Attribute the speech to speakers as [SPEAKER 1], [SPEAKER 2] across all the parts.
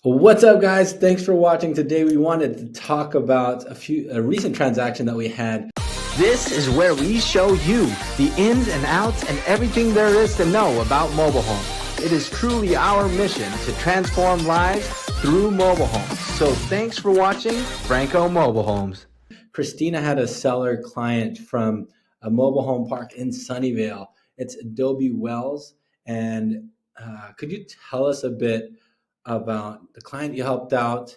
[SPEAKER 1] What's up, guys? Thanks for watching. Today we wanted to talk about a recent transaction that we had.
[SPEAKER 2] This is where we show you the ins and outs and everything there is to know about mobile homes. It is truly our mission to transform lives through mobile homes. So thanks for watching Franco Mobile Homes.
[SPEAKER 1] Christina had a seller client from a mobile home park in Sunnyvale. It's Adobe Wells. And could you tell us a bit about the client you helped out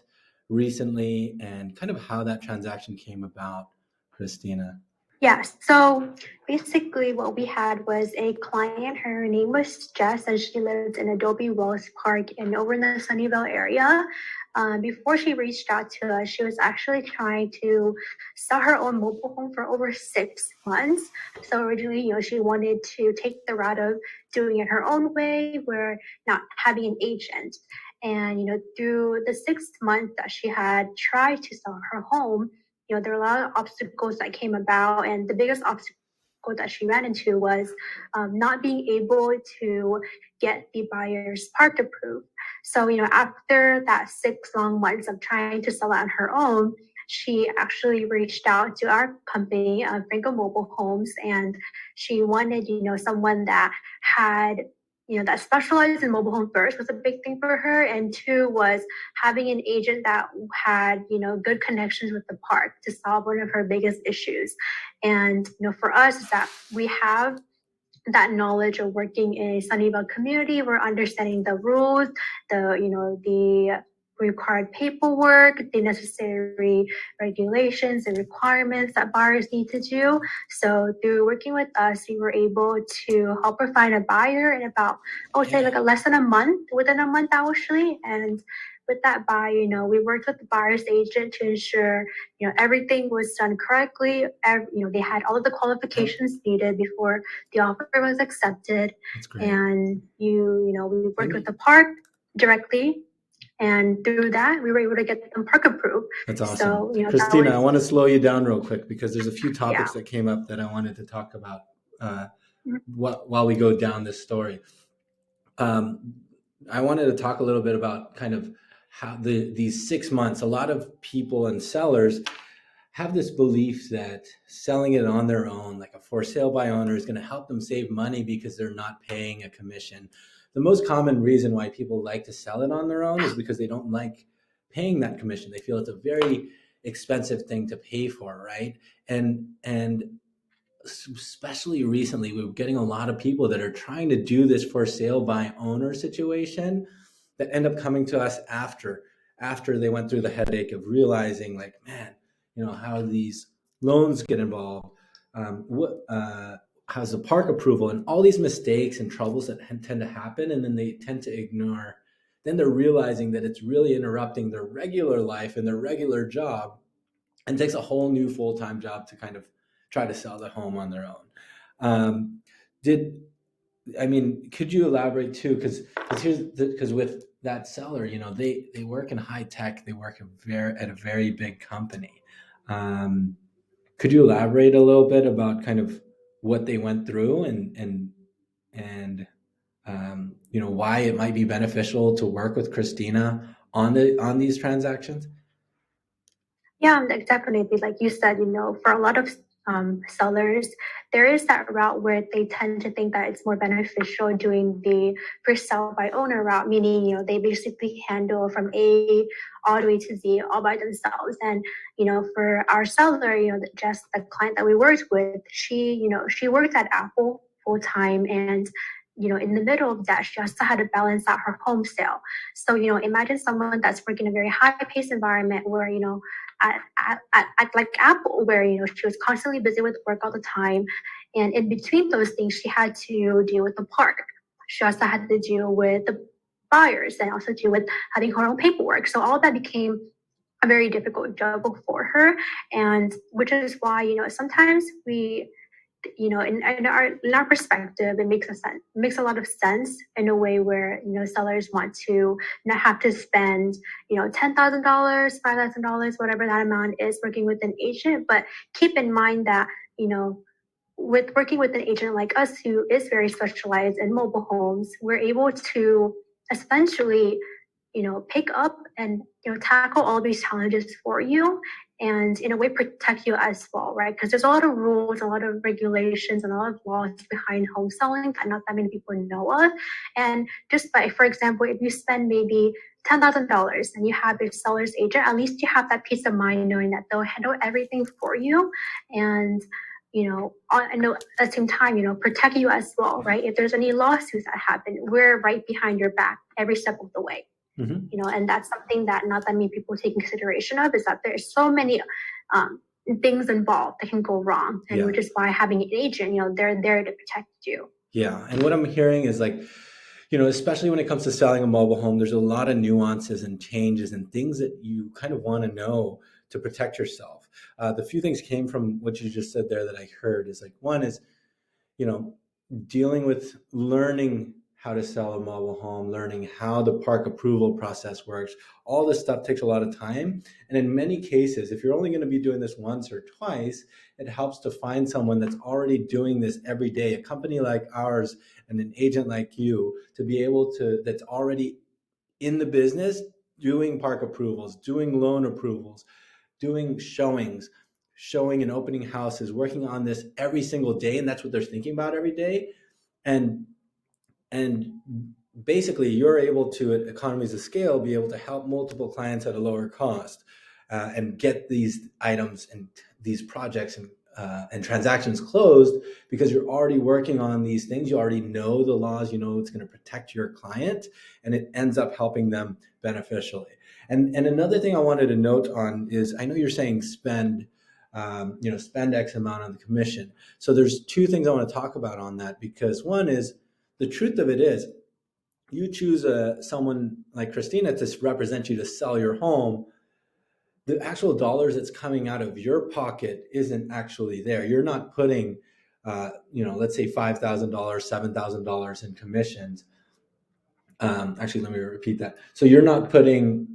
[SPEAKER 1] recently and kind of how that transaction came about, Christina?
[SPEAKER 3] Yeah, so basically what we had was a client. Her name was Jess, and she lived in Adobe Wells Park and over in the Sunnyvale area. Before she reached out to us, she was actually trying to sell her own mobile home for over 6 months. So originally, she wanted to take the route of doing it her own way, where not having an agent. And, through the 6 months that she had tried to sell her home, there were a lot of obstacles that came about, and the biggest obstacle that she ran into was not being able to get the buyer's park approved. So, after that 6 long months of trying to sell it on her own, she actually reached out to our company, Franco Mobile Homes, and she wanted, someone that had that specialized in mobile home. First was a big thing for her, and two was having an agent that had good connections with the park to solve one of her biggest issues. And for us is that we have that knowledge of working in a Sunnyvale community. We're understanding the rules, the required paperwork, the necessary regulations and requirements that buyers need to do. So through working with us, we were able to help her find a buyer in about, I would say like less than a month, within a month actually. And with that buyer, we worked with the buyer's agent to ensure, everything was done correctly. They had all of the qualifications needed before the offer was accepted.
[SPEAKER 1] That's great.
[SPEAKER 3] And we worked with the park directly. And through that, we were able to get them park approved.
[SPEAKER 1] That's awesome.
[SPEAKER 3] So,
[SPEAKER 1] Christina, I want to slow you down real quick because there's a few topics that came up that I wanted to talk about while we go down this story. I wanted to talk a little bit about kind of how these 6 months, a lot of people and sellers have this belief that selling it on their own, like a for sale by owner, is going to help them save money because they're not paying a commission. The most common reason why people like to sell it on their own is because they don't like paying that commission. They feel it's a very expensive thing to pay for, right? And especially recently, we're getting a lot of people that are trying to do this for sale by owner situation that end up coming to us after they went through the headache of realizing, like, man, how these loans get involved, how's the park approval, and all these mistakes and troubles that tend to happen, and then they tend to ignore. Then they're realizing that it's really interrupting their regular life and their regular job, and takes a whole new full-time job to kind of try to sell the home on their own. Could you elaborate too? Because with that seller, they work in high tech, they work at a very big company. Could you elaborate a little bit about kind of what they went through and why it might be beneficial to work with Christina on these transactions?
[SPEAKER 3] Yeah, definitely. Like you said, for a lot of sellers, there is that route where they tend to think that it's more beneficial doing the for sale by owner route, meaning, they basically handle from A all the way to Z all by themselves. And, for our seller, just the client that we worked with, she worked at Apple full time, and in the middle of that, she also had to balance out her home sale. So, imagine someone that's working in a very high-paced environment where, at like Apple, where she was constantly busy with work all the time, and in between those things, she had to deal with the park. She also had to deal with the buyers and also deal with having her own paperwork. So all that became a very difficult juggle for her, and which is why sometimes we in our perspective, it makes a lot of sense in a way where sellers want to not have to spend $10,000, $5,000, whatever that amount is, working with an agent. But keep in mind that with working with an agent like us who is very specialized in mobile homes, we're able to essentially pick up and tackle all these challenges for you, and in a way protect you as well, right? Because there's a lot of rules, a lot of regulations, and a lot of laws behind home selling that not that many people know of. And just by, for example, if you spend maybe $10,000 and you have a seller's agent, at least you have that peace of mind knowing that they'll handle everything for you, and I know at the same time, protect you as well, right? If there's any lawsuits that happen, we're right behind your back every step of the way. And that's something that not that many people take consideration of, is that there's so many things involved that can go wrong, and which is why having an agent, they're there to protect you.
[SPEAKER 1] Yeah, and what I'm hearing is like, especially when it comes to selling a mobile home, there's a lot of nuances and changes and things that you kind of want to know to protect yourself. The few things came from what you just said there that I heard is like, one is, dealing with learning how to sell a mobile home, learning how the park approval process works. All this stuff takes a lot of time. And in many cases, if you're only going to be doing this once or twice, it helps to find someone that's already doing this every day, a company like ours and an agent like you, to be able to, that's already in the business, doing park approvals, doing loan approvals, doing showings, showing and opening houses, working on this every single day. And that's what they're thinking about every day. And basically you're able to, at economies of scale, be able to help multiple clients at a lower cost and get these items and these projects and transactions closed, because you're already working on these things. You already know the laws, it's going to protect your client, and it ends up helping them beneficially. And another thing I wanted to note on is, I know you're saying spend X amount on the commission. So there's two things I want to talk about on that, because one is, the truth of it is, you choose someone like Christina to represent you to sell your home. The actual dollars that's coming out of your pocket isn't actually there. You're not putting, let's say $5,000, $7,000 in commissions. Actually, let me repeat that. So you're not putting,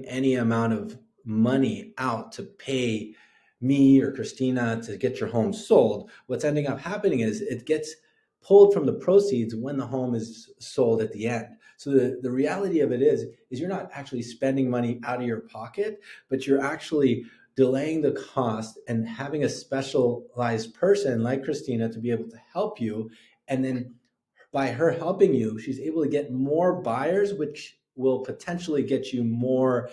[SPEAKER 1] any amount of money out to pay me or Christina to get your home sold. What's ending up happening is it gets pulled from the proceeds when the home is sold at the end. So the reality of it is you're not actually spending money out of your pocket, but you're actually delaying the cost and having a specialized person like Christina to be able to help you. And then by her helping you, she's able to get more buyers, which will potentially get you more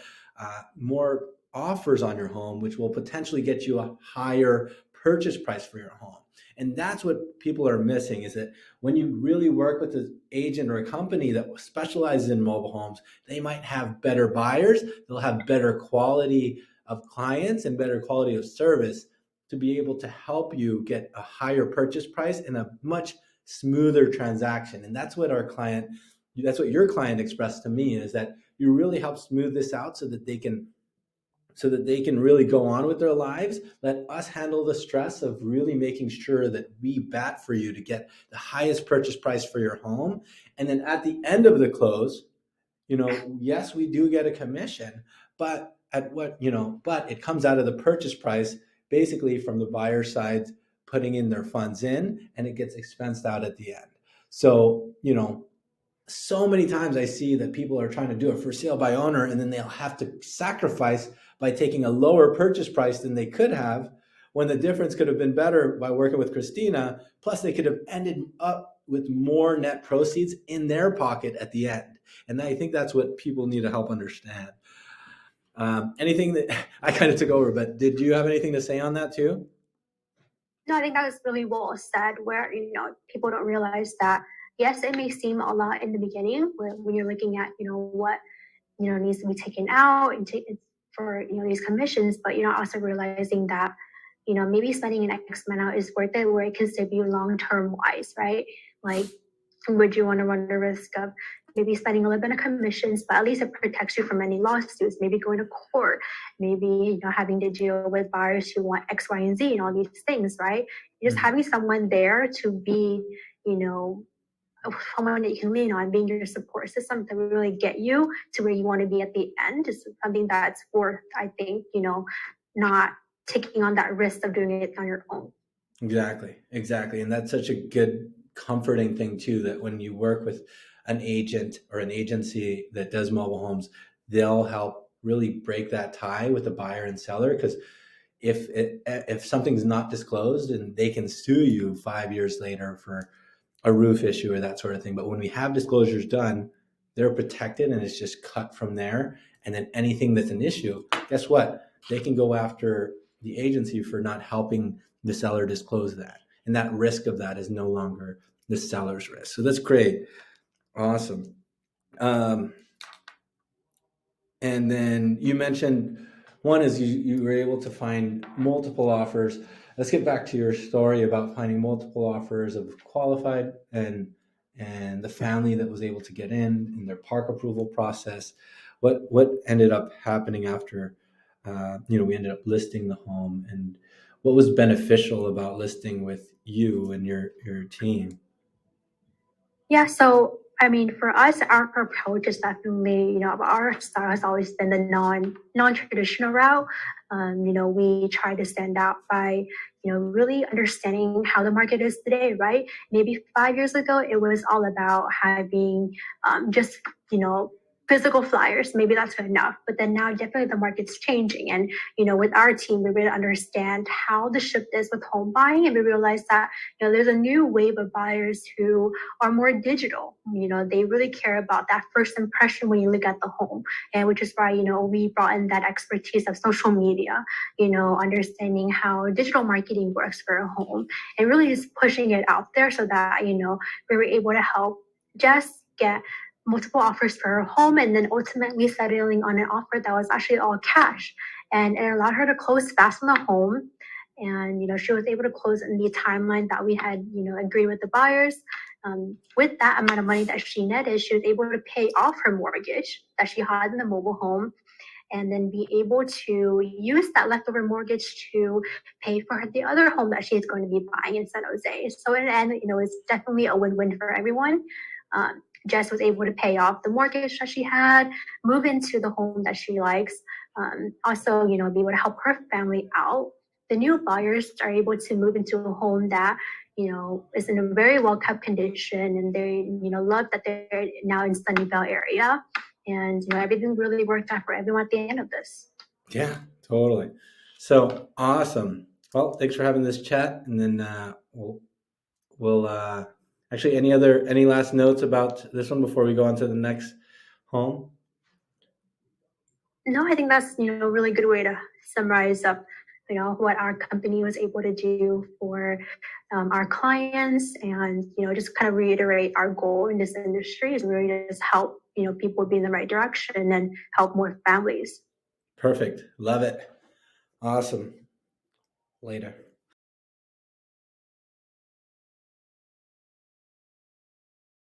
[SPEAKER 1] offers on your home, which will potentially get you a higher purchase price for your home. And that's what people are missing, is that when you really work with an agent or a company that specializes in mobile homes, they might have better buyers, they'll have better quality of clients and better quality of service to be able to help you get a higher purchase price and a much smoother transaction. And that's what your client expressed to me, is that you really help smooth this out so that they can really go on with their lives. Let us handle the stress of really making sure that we bat for you to get the highest purchase price for your home. And then at the end of the close, yes, we do get a commission, but but it comes out of the purchase price, basically from the buyer side putting in their funds in, and it gets expensed out at the end. So, so many times I see that people are trying to do a for sale by owner, and then they'll have to sacrifice by taking a lower purchase price than they could have, when the difference could have been better by working with Christina. Plus, they could have ended up with more net proceeds in their pocket at the end. And I think that's what people need to help understand. Anything that I kind of took over, but did you have anything to say on that too?
[SPEAKER 3] No, I think that was really well said, where, people don't realize that, yes, it may seem a lot in the beginning when you're looking at, what, needs to be taken out and for, these commissions, but, also realizing that, maybe spending an X amount out is worth it, where it can save you long-term wise, right? Like, would you want to run the risk of maybe spending a little bit of commissions, but at least it protects you from any lawsuits, maybe going to court, maybe having to deal with buyers who want X, Y, and Z, and all these things, right? Just having someone there to be, someone that you can lean on, being your support system to really get you to where you want to be at the end, is something that's worth, I think, not taking on that risk of doing it on your own.
[SPEAKER 1] Exactly. And that's such a good, comforting thing too, that when you work with an agent or an agency that does mobile homes, they'll help really break that tie with the buyer and seller. Because if something's not disclosed, and they can sue you 5 years later for a roof issue or that sort of thing. But when we have disclosures done, they're protected, and it's just cut from there. And then anything that's an issue, guess what? They can go after the agency for not helping the seller disclose that. And that risk of that is no longer the seller's risk. So that's great. Awesome. And then you mentioned one is you were able to find multiple offers. Let's get back to your story about finding multiple offers of qualified and the family that was able to get in their park approval process. What ended up happening after we ended up listing the home, and what was beneficial about listing with you and your team?
[SPEAKER 3] Yeah, so I mean, for us, our approach is definitely, our style has always been the non-traditional route. We try to stand out by, really understanding how the market is today, right? Maybe 5 years ago, it was all about having just, physical flyers. Maybe that's good enough. But then now, definitely the market's changing, and with our team, we really understand how the shift is with home buying, and we realize that there's a new wave of buyers who are more digital. They really care about that first impression when you look at the home, and which is why we brought in that expertise of social media, understanding how digital marketing works for a home, and really just pushing it out there so that we were able to help Jess get multiple offers for her home, and then ultimately settling on an offer that was actually all cash, and it allowed her to close fast on the home. And she was able to close in the timeline that we had agreed with the buyers. With that amount of money that she netted, she was able to pay off her mortgage that she had in the mobile home, and then be able to use that leftover mortgage to pay for the other home that she's going to be buying in San Jose. So in the end, it's definitely a win-win for everyone. Jess was able to pay off the mortgage that she had, move into the home that she likes, also, be able to help her family out. The new buyers are able to move into a home that, is in a very well kept condition, and they, love that they're now in Sunnyvale area. And, everything really worked out for everyone at the end of this.
[SPEAKER 1] Yeah, totally. So awesome. Well, thanks for having this chat, and then we'll actually any last notes about this one before we go on to the next home?
[SPEAKER 3] No, I think that's a really good way to summarize up what our company was able to do for our clients, and just kind of reiterate our goal in this industry is really just help people be in the right direction and help more families.
[SPEAKER 1] Perfect. Love it. Awesome. Later.